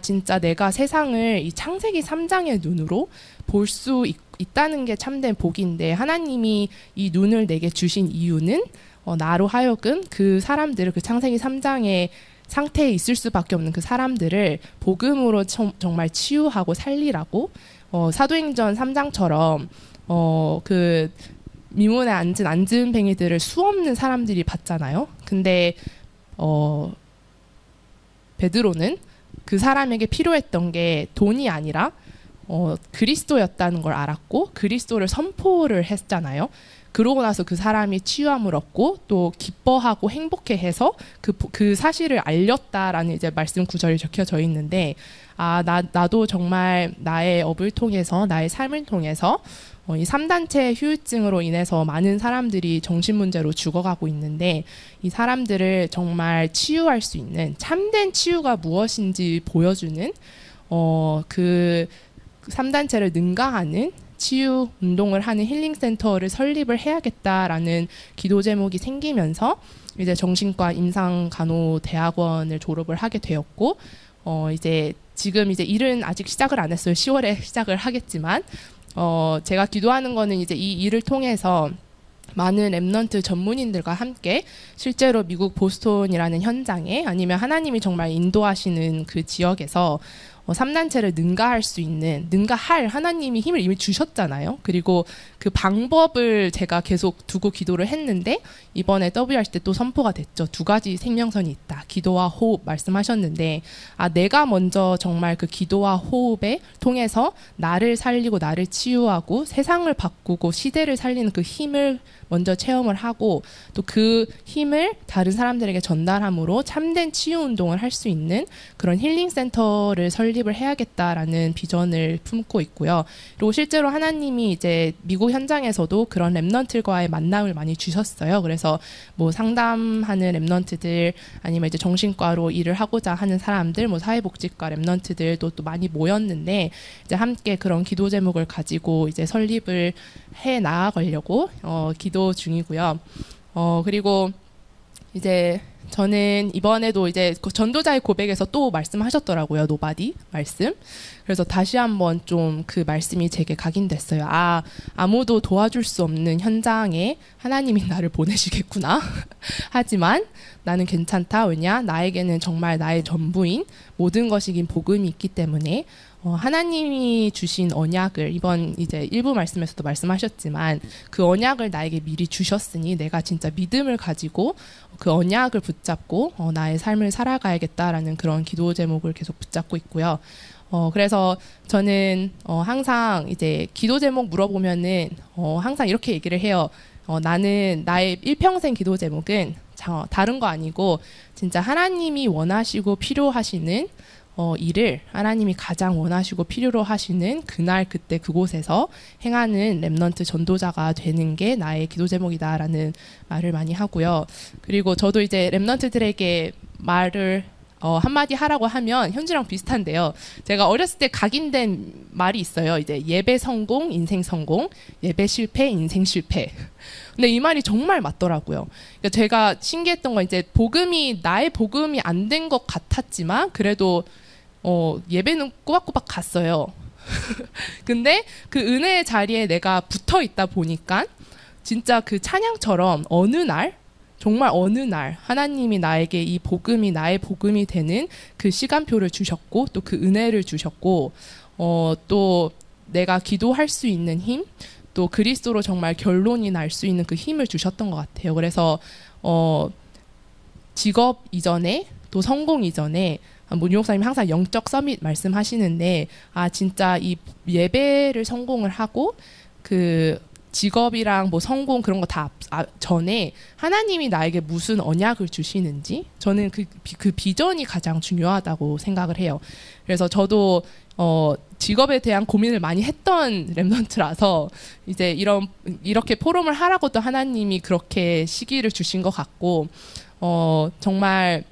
Speaker 3: 진짜 내가 세상을 이 창세기 3장의 눈으로 볼 수 있다는 게 참된 복인데 하나님이 이 눈을 내게 주신 이유는 나로 하여금 그 사람들을 그 창세기 3장의 상태에 있을 수밖에 없는 그 사람들을 복음으로 정말 치유하고 살리라고 사도행전 3장처럼 그 미문에 앉은 안진뱅이들을 수없는 사람들이 봤잖아요. 근데 베드로는 그 사람에게 필요했던 게 돈이 아니라 그리스도였다는 걸 알았고 그리스도를 선포를 했잖아요. 그러고 나서 그 사람이 치유함을 얻고 또 기뻐하고 행복해해서 그 사실을 알렸다라는 이제 말씀 구절이 적혀져 있는데 나도 정말 나의 업을 통해서 나의 삶을 통해서 이 3단체 후유증으로 인해서 많은 사람들이 정신 문제로 죽어가고 있는데 이 사람들을 정말 치유할 수 있는 참된 치유가 무엇인지 보여주는 그 3단체를 능가하는 치유 운동을 하는 힐링센터를 설립을 해야겠다라는 기도 제목이 생기면서 이제 정신과 임상간호대학원을 졸업을 하게 되었고 이제 지금 이제 일은 아직 시작을 안 했어요. 10월에 시작을 하겠지만 제가 기도하는 거는 이제 이 일을 통해서 많은 랩넌트 전문인들과 함께 실제로 미국 보스턴이라는 현장에 아니면 하나님이 정말 인도하시는 그 지역에서 3단체를 능가할 수 있는, 능가할 하나님이 힘을 이미 주셨잖아요. 그리고 그 방법을 제가 계속 두고 기도를 했는데 이번에 WRC 때 또 선포가 됐죠. 2가지 생명선이 있다. 기도와 호흡 말씀하셨는데 내가 먼저 정말 그 기도와 호흡에 통해서 나를 살리고 나를 치유하고 세상을 바꾸고 시대를 살리는 그 힘을 먼저 체험을 하고 또 그 힘을 다른 사람들에게 전달함으로 참된 치유 운동을 할 수 있는 그런 힐링 센터를 설립을 해야겠다라는 비전을 품고 있고요. 그리고 실제로 하나님이 이제 미국 현장에서도 그런 랩넌트과의 만남을 많이 주셨어요. 그래서 뭐 상담하는 랩넌트들 아니면 이제 정신과로 일을 하고자 하는 사람들, 뭐 사회복지과 랩넌트들도 또 많이 모였는데 이제 함께 그런 기도 제목을 가지고 이제 설립을 해 나아가려고 기도 중이고요. 그리고 이제 저는 이번에도 이제 전도자의 고백에서 또 말씀하셨더라고요. 노바디 말씀. 그래서 다시 한번 좀 그 말씀이 제게 각인됐어요. 아무도 도와줄 수 없는 현장에 하나님이 나를 보내시겠구나. 하지만 나는 괜찮다. 왜냐? 나에게는 정말 나의 전부인 모든 것이긴 복음이 있기 때문에 하나님이 주신 언약을 이번 이제 일부 말씀에서도 말씀하셨지만 그 언약을 나에게 미리 주셨으니 내가 진짜 믿음을 가지고 그 언약을 붙잡고 나의 삶을 살아가야겠다라는 그런 기도 제목을 계속 붙잡고 있고요. 그래서 저는 항상 이제 기도 제목 물어보면은 항상 이렇게 얘기를 해요. 나는 나의 일평생 기도 제목은 다른 거 아니고 진짜 하나님이 원하시고 필요하시는 일을 하나님이 가장 원하시고 필요로 하시는 그날 그때 그곳에서 행하는 랩넌트 전도자가 되는 게 나의 기도 제목이다라는 말을 많이 하고요. 그리고 저도 이제 랩넌트들에게 말을 한마디 하라고 하면 현주랑 비슷한데요. 제가 어렸을 때 각인된 말이 있어요. 이제 예배 성공, 인생 성공, 예배 실패, 인생 실패. 근데 이 말이 정말 맞더라고요. 그러니까 제가 신기했던 건 이제 나의 복음이 안 된 것 같았지만 그래도 예배는 꼬박꼬박 갔어요. 근데 그 은혜의 자리에 내가 붙어 있다 보니까 진짜 그 찬양처럼 정말 어느 날 하나님이 나에게 이 복음이 나의 복음이 되는 그 시간표를 주셨고 또 그 은혜를 주셨고 또 내가 기도할 수 있는 힘, 또 그리스도로 정말 결론이 날 수 있는 그 힘을 주셨던 것 같아요. 그래서 직업 이전에 또 성공 이전에 문 목사님 항상 영적 서밋 말씀하시는데 진짜 이 예배를 성공을 하고 그 직업이랑 뭐 성공 그런 거 다 전에 하나님이 나에게 무슨 언약을 주시는지 저는 그 비전이 가장 중요하다고 생각을 해요. 그래서 저도 직업에 대한 고민을 많이 했던 랩넌트라서 이제 이렇게 포럼을 하라고도 하나님이 그렇게 시기를 주신 것 같고 정말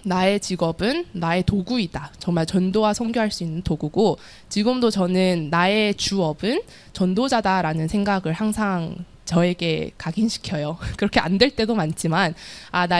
Speaker 3: 나의 직업은 나의 도구이다. 정말 전도와 선교할 수 있는 도구고 지금도 저는 나의 주업은 전도자다라는 생각을 항상 저에게 각인시켜요. 그렇게 안 될 때도 많지만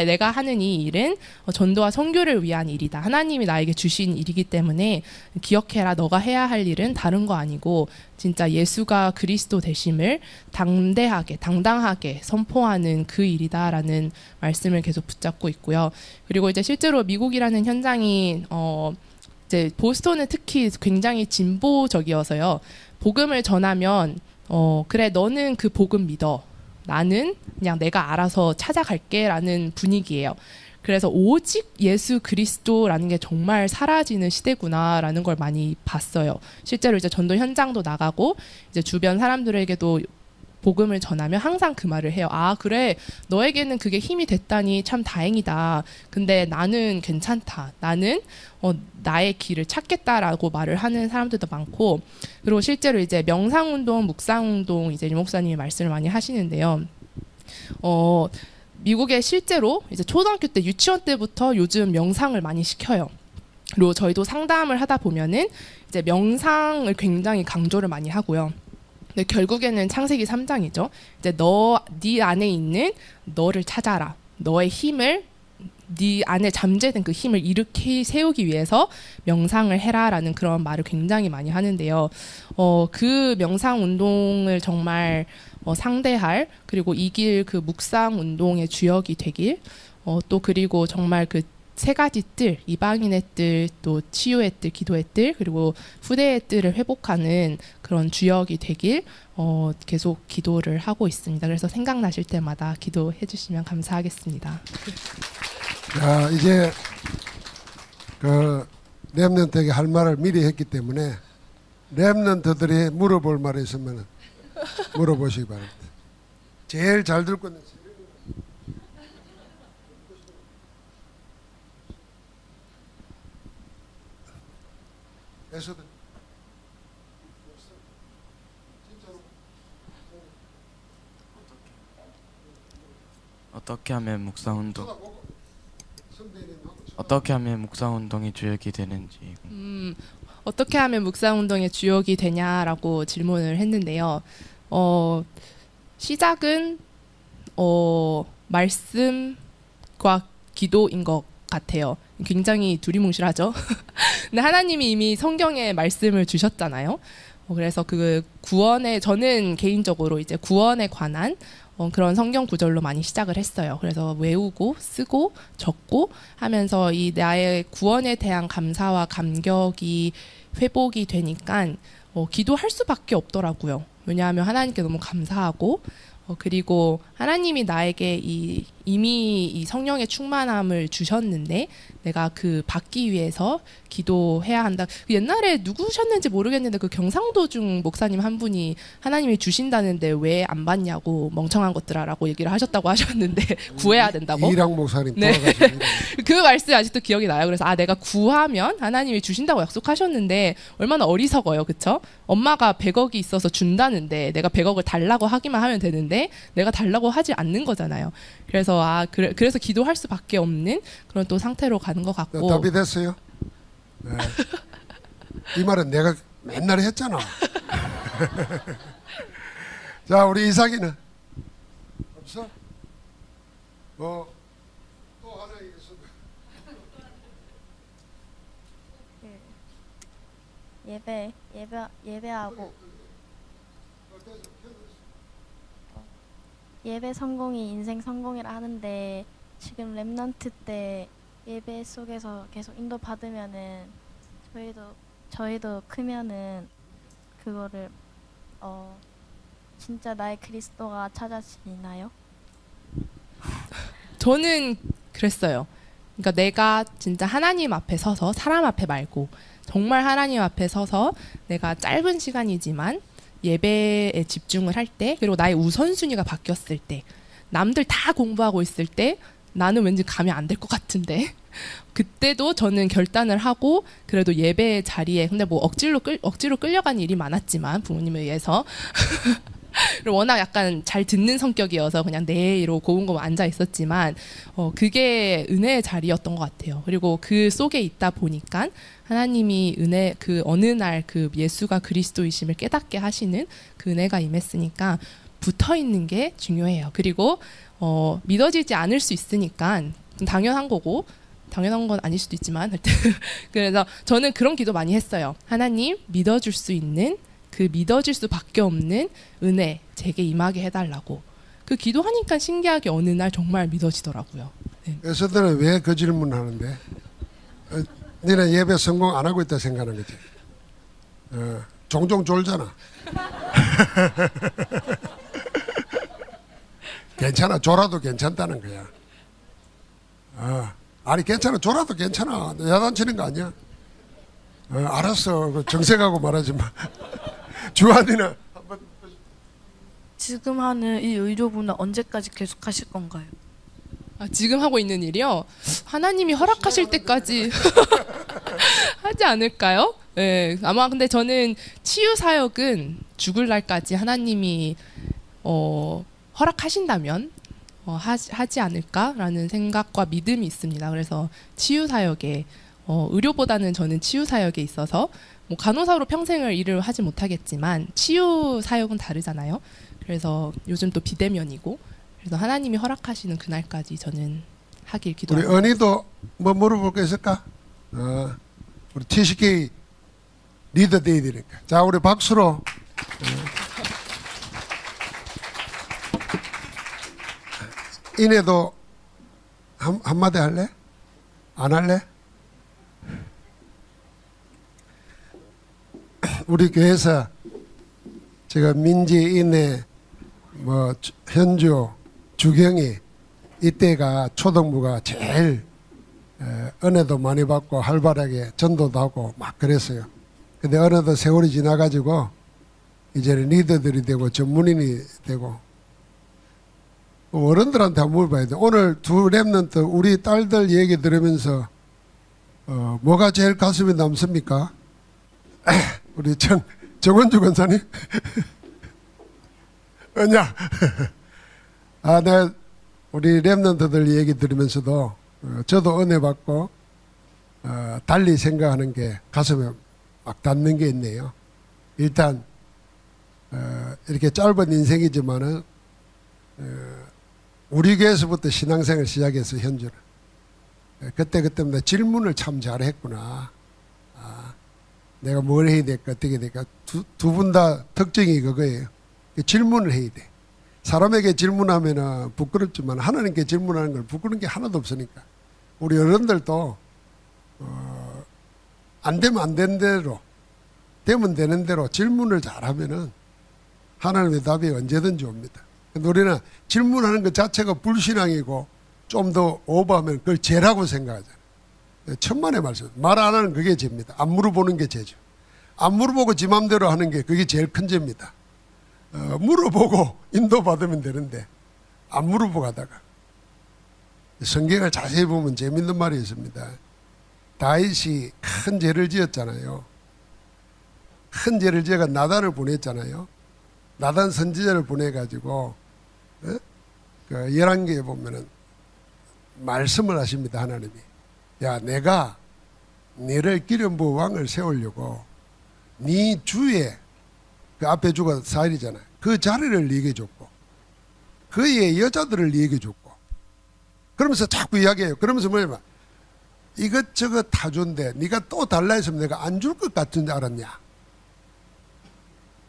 Speaker 3: 내가 하는 이 일은 전도와 선교를 위한 일이다. 하나님이 나에게 주신 일이기 때문에 기억해라. 너가 해야 할 일은 다른 거 아니고 진짜 예수가 그리스도 되심을 당당하게 선포하는 그 일이다라는 말씀을 계속 붙잡고 있고요. 그리고 이제 실제로 미국이라는 현장이 이제 보스턴은 특히 굉장히 진보적이어서요. 복음을 전하면 그래 너는 그 복음 믿어. 나는 그냥 내가 알아서 찾아갈게 라는 분위기예요. 그래서 오직 예수 그리스도라는 게 정말 사라지는 시대구나라는 걸 많이 봤어요. 실제로 이제 전도 현장도 나가고 이제 주변 사람들에게도 복음을 전하면 항상 그 말을 해요. 그래 너에게는 그게 힘이 됐다니 참 다행이다. 근데 나는 괜찮다. 나는 나의 길을 찾겠다라고 말을 하는 사람들도 많고 그리고 실제로 이제 명상운동, 묵상운동 이제 유 목사님이 말씀을 많이 하시는데요. 미국에 실제로 이제 초등학교 때 유치원 때부터 요즘 명상을 많이 시켜요. 그리고 저희도 상담을 하다 보면은 이제 명상을 굉장히 강조를 많이 하고요. 근데 결국에는 창세기 3장이죠. 이제 네 안에 있는 너를 찾아라. 너의 힘을 네 안에 잠재된 그 힘을 일으키 세우기 위해서 명상을 해라라는 그런 말을 굉장히 많이 하는데요. 그 명상 운동을 정말 상대할, 그리고 이길 그 묵상 운동의 주역이 되길, 또 그리고 정말 그 세 가지 뜰, 이방인의 뜰, 또 치유의 뜰, 기도의 뜰, 그리고 후대의 뜰을 회복하는 그런 주역이 되길 계속 기도를 하고 있습니다. 그래서 생각나실 때마다 기도해 주시면 감사하겠습니다.
Speaker 1: 자, 이제 그 렘넌트에게 할 말을 미리 했기 때문에 렘넌트들이 물어볼 말이 있으면 물어보시기 바랍니다. 제일 잘 들 거는 에서든
Speaker 4: 어떻게 하면 어떻게 하면 묵상 운동이 주역이 되는지.
Speaker 3: 어떻게 하면 묵상 운동의 주역이 되냐라고 질문을 했는데요. 시작은 말씀과 기도인 것 같아요. 굉장히 두리뭉실하죠. 근데 하나님이 이미 성경에 말씀을 주셨잖아요. 그래서 그 구원에, 저는 개인적으로 이제 구원에 관한 그런 성경 구절로 많이 시작을 했어요. 그래서 외우고 쓰고 적고 하면서 이 나의 구원에 대한 감사와 감격이 회복이 되니까 기도할 수밖에 없더라고요. 왜냐하면 하나님께 너무 감사하고 그리고 하나님이 나에게 이미 이 성령의 충만함을 주셨는데 내가 그 받기 위해서 기도해야 한다. 옛날에 누구셨는지 모르겠는데 그 경상도중 목사님 한 분이 하나님이 주신다는데 왜 안 받냐고 멍청한 것들아라고 얘기를 하셨다고 하셨는데 구해야 된다고.
Speaker 1: 이랑 목사님
Speaker 3: 네.
Speaker 1: 돌아가신
Speaker 3: 그 말씀이 아직도 기억이 나요. 그래서 내가 구하면 하나님이 주신다고 약속하셨는데 얼마나 어리석어요. 그쵸? 엄마가 100억이 있어서 준다는데 내가 100억을 달라고 하기만 하면 되는데 내가 달라고 하지 않는 거잖아요. 그래서 그래서 기도할 수밖에 없는 그런 또 상태로 가는 것 같고.
Speaker 1: 답이 됐어요? 네. 이 말은 내가 맨날 했잖아. 자, 우리 이삭이는 없어? 또 하나 있어.
Speaker 5: 예배하고 예배 성공이 인생 성공이라 하는데 지금 렘넌트 때 예배 속에서 계속 인도 받으면은 저희도 크면은 그거를 진짜 나의 그리스도가 찾아지나요?
Speaker 3: 저는 그랬어요. 그러니까 내가 진짜 하나님 앞에 서서 사람 앞에 말고 정말 하나님 앞에 서서 내가 짧은 시간이지만 예배에 집중을 할 때, 그리고 나의 우선순위가 바뀌었을 때, 남들 다 공부하고 있을 때 나는 왠지 가면 안 될 것 같은데 그때도 저는 결단을 하고 그래도 예배 자리에, 근데 뭐 억지로 끌려간 일이 많았지만 부모님에 의해서 그리고 워낙 약간 잘 듣는 성격이어서 그냥 네 이러고 고운고운 앉아 있었지만 그게 은혜의 자리였던 것 같아요. 그리고 그 속에 있다 보니까 하나님이 은혜, 그 어느 날 그 예수가 그리스도이심을 깨닫게 하시는 그 은혜가 임했으니까 붙어 있는 게 중요해요. 그리고 믿어지지 않을 수 있으니까 당연한 거고, 당연한 건 아닐 수도 있지만 그래서 저는 그런 기도 많이 했어요. 하나님, 믿어줄 수 있는, 그 믿어질 수밖에 없는 은혜 제게 임하게 해달라고. 그 기도하니까 신기하게 어느 날 정말 믿어지더라고요. 네.
Speaker 1: 에서들은 왜 그 질문을 하는데? 너는 예배 성공 안 하고 있다 생각하는 거지? 종종 졸잖아. 괜찮아, 졸아도 괜찮다는 거야. 아니 괜찮아, 졸아도 괜찮아. 야단치는 거 아니야? 알았어, 정색하고 말하지 마. 주한이는 한번.
Speaker 6: 지금 하는 이 의료분은 언제까지 계속 하실 건가요?
Speaker 3: 지금 하고 있는 일이요? 하나님이 허락하실 때까지 하지 않을까요? 네, 아마 근데 저는 치유 사역은 죽을 날까지 하나님이 허락하신다면 하지 않을까라는 생각과 믿음이 있습니다. 그래서 치유 사역에 의료보다는 저는 치유 사역에 있어서 뭐 간호사로 평생을 일을 하지 못하겠지만 치유 사역은 다르잖아요. 그래서 요즘 또 비대면이고, 그래서 하나님이 허락하시는 그날까지 저는 하길
Speaker 1: 우리
Speaker 3: 기도합니다.
Speaker 1: 은희도 뭐 물어볼 거 있을까? 우리 TCK 리더 돼야 되니까. 자, 우리 박수로. 이내도 한마디 할래? 안 할래? 우리 교회에서 제가 민지, 인내, 현주, 주경이 이때가 초등부가 제일 은혜도 많이 받고 활발하게 전도도 하고 막 그랬어요. 근데 어느덧 세월이 지나가지고 이제는 리더들이 되고 전문인이 되고 어른들한테 한번 물어봐야 돼. 오늘 두 랩런트 우리 딸들 얘기 들으면서 뭐가 제일 가슴에 남습니까? 우리 정원주 권사님? 언냐? 내가 우리 랩런트들 얘기 들으면서도 저도 은혜 받고 달리 생각하는 게 가슴에 막 닿는 게 있네요. 일단 이렇게 짧은 인생이지만은 우리 교회에서부터 신앙생활 시작해서 현주는 그때마다 질문을 참 잘했구나. 내가 뭘 해야 될까 어떻게 될까. 두 분 다 특징이 그거예요. 질문을 해야 돼. 사람에게 질문하면 부끄럽지만 하나님께 질문하는 건 부끄러운 게 하나도 없으니까 우리 어른들도 안 되면 안 되는 대로 되면 되는 대로 질문을 잘하면은 하나님의 답이 언제든지 옵니다. 근데 우리는 질문하는 것 자체가 불신앙이고 좀 더 오버하면 그걸 죄라고 생각하잖아요. 천만의 말씀. 말 안 하는 그게 죄입니다. 안 물어보는 게 죄죠. 안 물어보고 지 맘대로 하는 게 그게 제일 큰 죄입니다. 물어보고 인도받으면 되는데 안 물어보고 하다가 성경을 자세히 보면 재밌는 말이 있습니다. 다윗이 큰 죄를 지었잖아요. 큰 죄를 지어가 나단을 보냈잖아요. 나단 선지자를 보내가지고 그 열왕기에 보면은 말씀을 하십니다. 하나님이 야 내가 너를 기름 부어 왕을 세우려고 네 주에 그 앞에 주가 사일이잖아요. 그 자리를 네게 줬고 그의 여자들을 네게 줬고 그러면서 자꾸 이야기해요. 그러면서 뭐냐면 이것저것 다 준대 네가 또 달라 했으면 내가 안 줄 것 같은 줄 알았냐.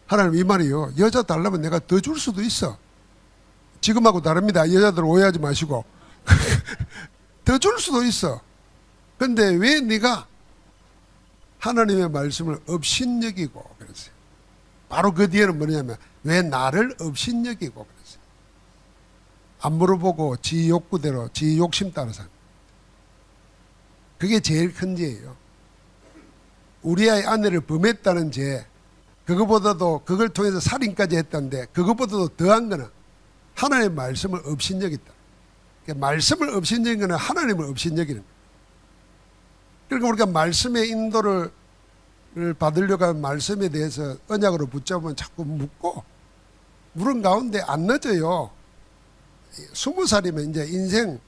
Speaker 1: 하나님 이 말이요. 여자 달라면 내가 더 줄 수도 있어. 지금하고 다릅니다. 여자들 오해하지 마시고 더 줄 수도 있어. 근데 왜 네가 하나님의 말씀을 업신여기고 그랬어요. 바로 그 뒤에는 뭐냐면 왜 나를 업신여기고 그랬어요. 안 물어보고 지 욕구대로 지 욕심 따라서 그게 제일 큰 죄예요. 우리 아이 아내를 범했다는 죄 그거보다도 그걸 통해서 살인까지 했다는데 그거보다도 더한 거는 하나님의 말씀을 업신여겼다. 그러니까 말씀을 업신여긴 거는 하나님을 업신여기는 거예요. 그러니까 우리가 말씀의 인도를 받으려고 하면 말씀에 대해서 언약으로 붙잡으면 자꾸 묻고 물은 가운데 안 늦어요. 20살이면 이제 인생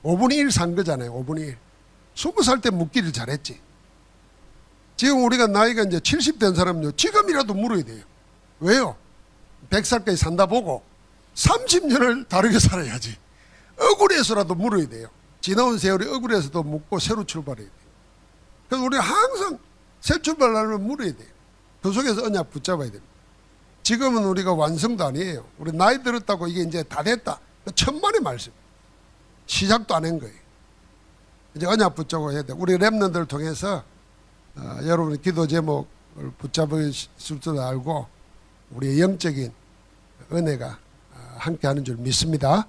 Speaker 1: 5분의 1 산 거잖아요. 5분의 1. 20살 때 묻기를 잘했지. 지금 우리가 나이가 이제 70 된 사람은요. 지금이라도 물어야 돼요. 왜요? 100살까지 산다 보고 30년을 다르게 살아야지. 억울해서라도 물어야 돼요. 지나온 세월이 억울해서도 묻고 새로 출발해야 돼요. 그래서 우리가 항상 새 출발하려면 물어야 돼요. 그 속에서 언약 붙잡아야 됩니다. 지금은 우리가 완성도 아니에요. 우리 나이 들었다고 이게 이제 다 됐다. 천만의 말씀. 시작도 안 한 거예요. 이제 언약 붙잡고 해야 돼요. 우리 랩런들을 통해서 여러분의 기도 제목을 붙잡을 줄 알고 우리의 영적인 은혜가 함께 하는 줄 믿습니다.